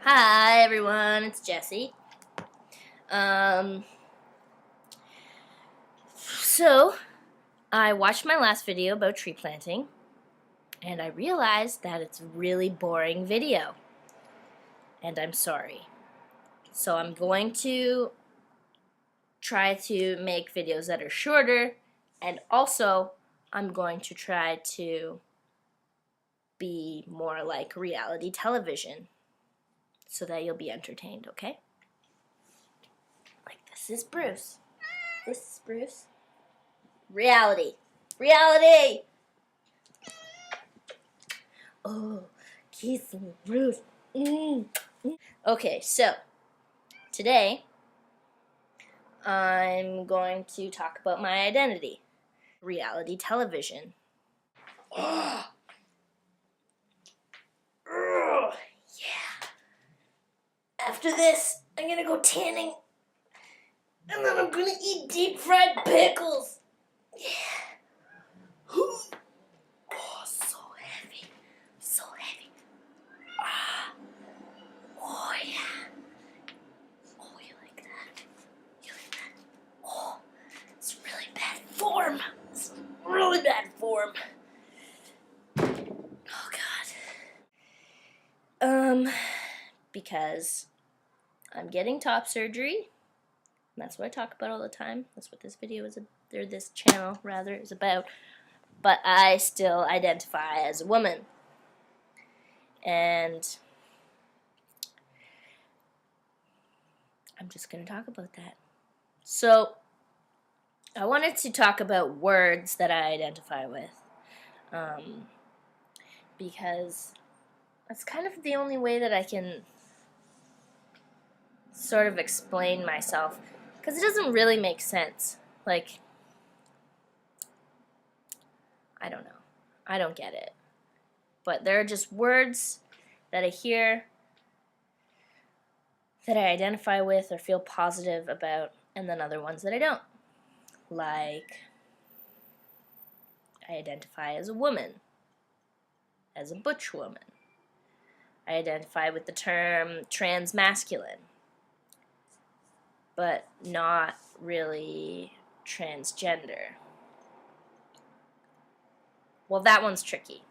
Hi everyone, it's Jessie. So I watched my last video about tree planting, and I realized that it's a really boring video, and I'm sorry. So I'm going to try to make videos that are shorter, and also I'm going to try to be more like reality television so that you'll be entertained, okay? Like, this is Bruce. This is Bruce. Reality. Reality! Oh, Keith and Bruce. Okay, so today I'm going to talk about my identity. Reality television. Oh, yeah. After this, I'm gonna go tanning. And then I'm gonna eat deep fried pickles. Yeah. Oh, so heavy. So heavy. Ah. Oh, yeah. Oh, you like that? You like that? Oh, it's really bad form. It's really bad form. Oh, God. Because I'm getting top surgery. And that's what I talk about all the time. That's what this video is, or this channel, rather, is about. But I still identify as a woman. And I'm just going to talk about that. So, I wanted to talk about words that I identify with. Because that's kind of the only way that I can sort of explain myself. Because it doesn't really make sense. Like, I don't know. I don't get it. But there are just words that I hear that I identify with or feel positive about, and then other ones that I don't. Like, I identify as a woman, as a butch woman. I identify with the term transmasculine, but not really transgender. Well, that one's tricky.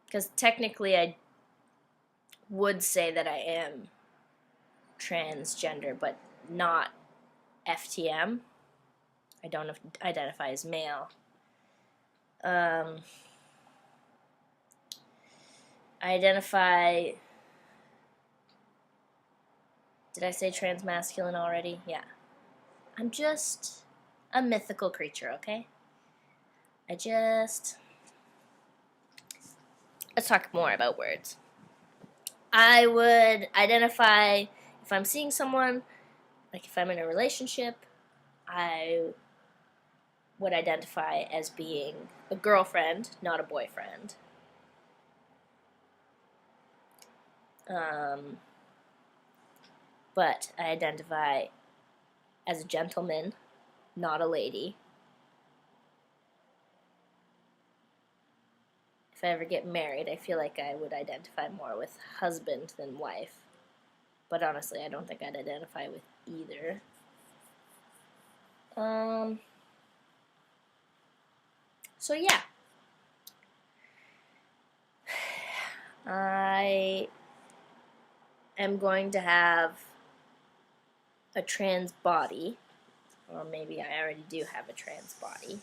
Because technically I would say that I am transgender, but not FTM. I don't identify as male. I identify... Did I say transmasculine already? Yeah. I'm just a mythical creature, okay? Let's talk more about words. I would identify, if I'm seeing someone, like if I'm in a relationship, I would identify as being a girlfriend, not a boyfriend. But I identify as a gentleman, not a lady. If I ever get married, I feel like I would identify more with husband than wife. But honestly, I don't think I'd identify with either. So yeah. I am going to have a trans body, or maybe I already do have a trans body.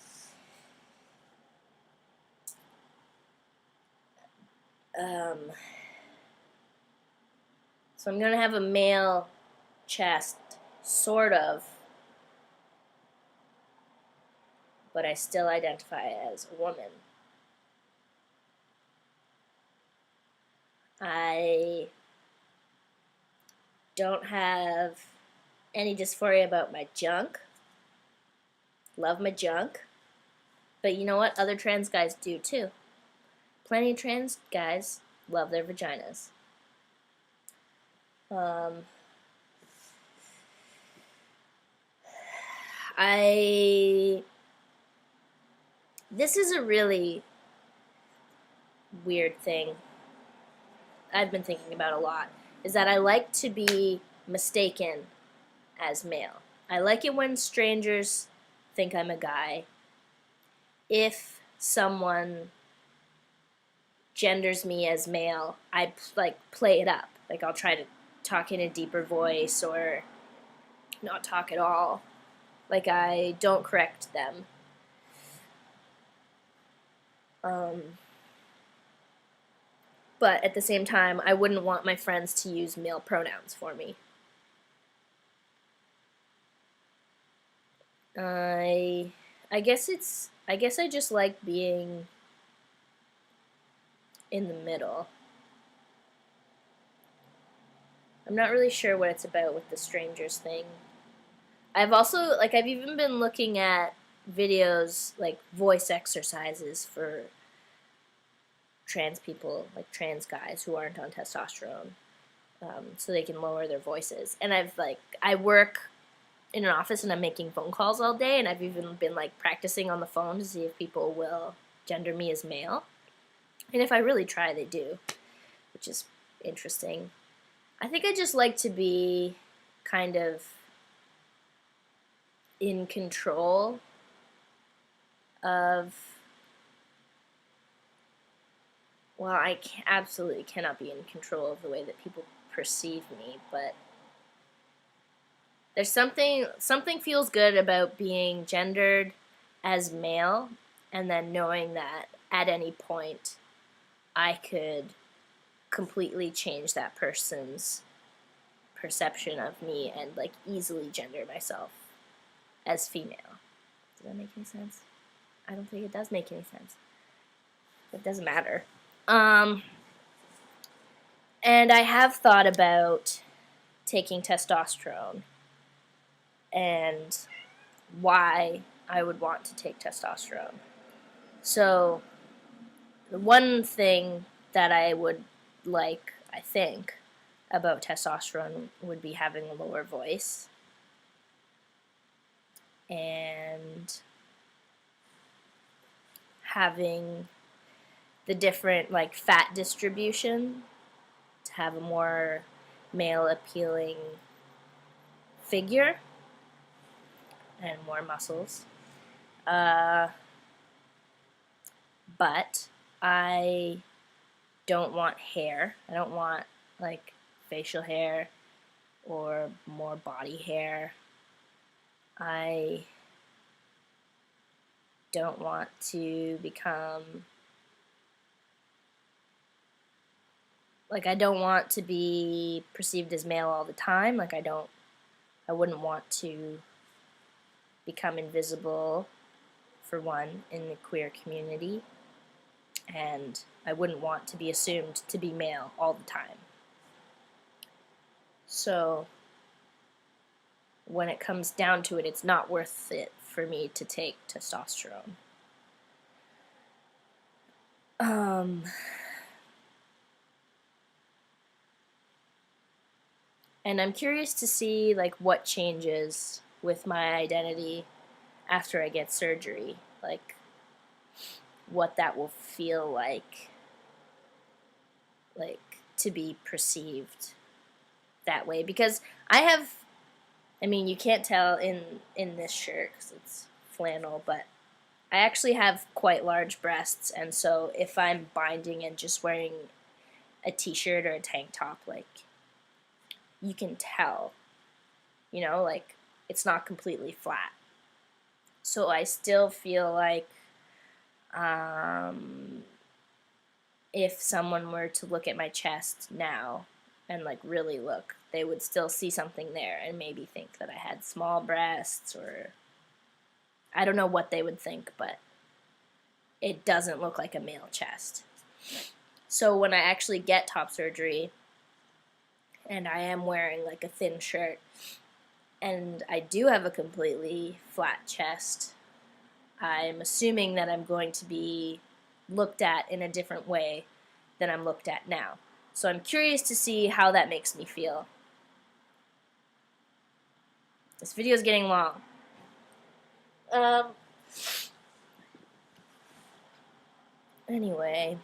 So I'm going to have a male chest, sort of, but I still identify as a woman. I don't have any dysphoria about my junk. Love my junk. But you know what? Other trans guys do too. Plenty of trans guys love their vaginas. This is a really weird thing I've been thinking about a lot, is that I like to be mistaken as male. I like it when strangers think I'm a guy. If someone genders me as male, I like play it up. Like I'll try to talk in a deeper voice or not talk at all. Like I don't correct them. But at the same time, I wouldn't want my friends to use male pronouns for me. I guess I just like being in the middle. I'm not really sure what it's about with the strangers thing. I've even been looking at videos, like voice exercises for trans people, like trans guys who aren't on testosterone, so they can lower their voices. And I work in an office and I'm making phone calls all day, and I've even been like practicing on the phone to see if people will gender me as male. And if I really try, they do, which is interesting. I think I just like to be kind of in control of, well, I absolutely cannot be in control of the way that people perceive me, but there's something feels good about being gendered as male and then knowing that at any point I could completely change that person's perception of me and like easily gender myself as female. Does that make any sense? I don't think it does make any sense. It doesn't matter. And I have thought about taking testosterone and why I would want to take testosterone. So, the one thing that I would like, I think, about testosterone would be having a lower voice and having the different like fat distribution to have a more male appealing figure and more muscles. But I don't want hair. I don't want like facial hair or more body hair. I don't want to become I don't want to be perceived as male all the time. I wouldn't want to become invisible, for one, in the queer community, and I wouldn't want to be assumed to be male all the time. So when it comes down to it, it's not worth it for me to take testosterone. And I'm curious to see like what changes with my identity after I get surgery, like what that will feel like to be perceived that way. Because you can't tell in this shirt because it's flannel, but I actually have quite large breasts, and so if I'm binding and just wearing a t-shirt or a tank top, like, you can tell, it's not completely flat. So I still feel like if someone were to look at my chest now and like really look, they would still see something there and maybe think that I had small breasts, or I don't know what they would think, but it doesn't look like a male chest. So when I actually get top surgery and I am wearing like a thin shirt and I do have a completely flat chest, I'm assuming that I'm going to be looked at in a different way than I'm looked at now. So I'm curious to see how that makes me feel. This video is getting long. Anyway.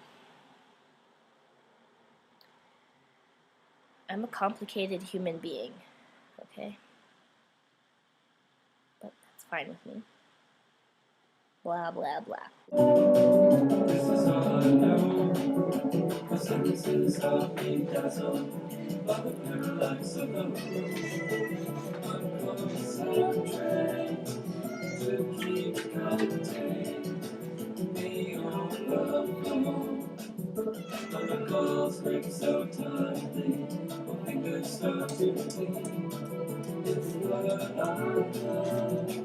I'm a complicated human being, okay? But that's fine with me. Blah, blah, blah. This is all I know. The sentences of me dazzle by the parallax of the room. I'm close and trained to keep contained. Me on the floor. When the calls ring so tightly, my fingers start to bleed. It's what I love.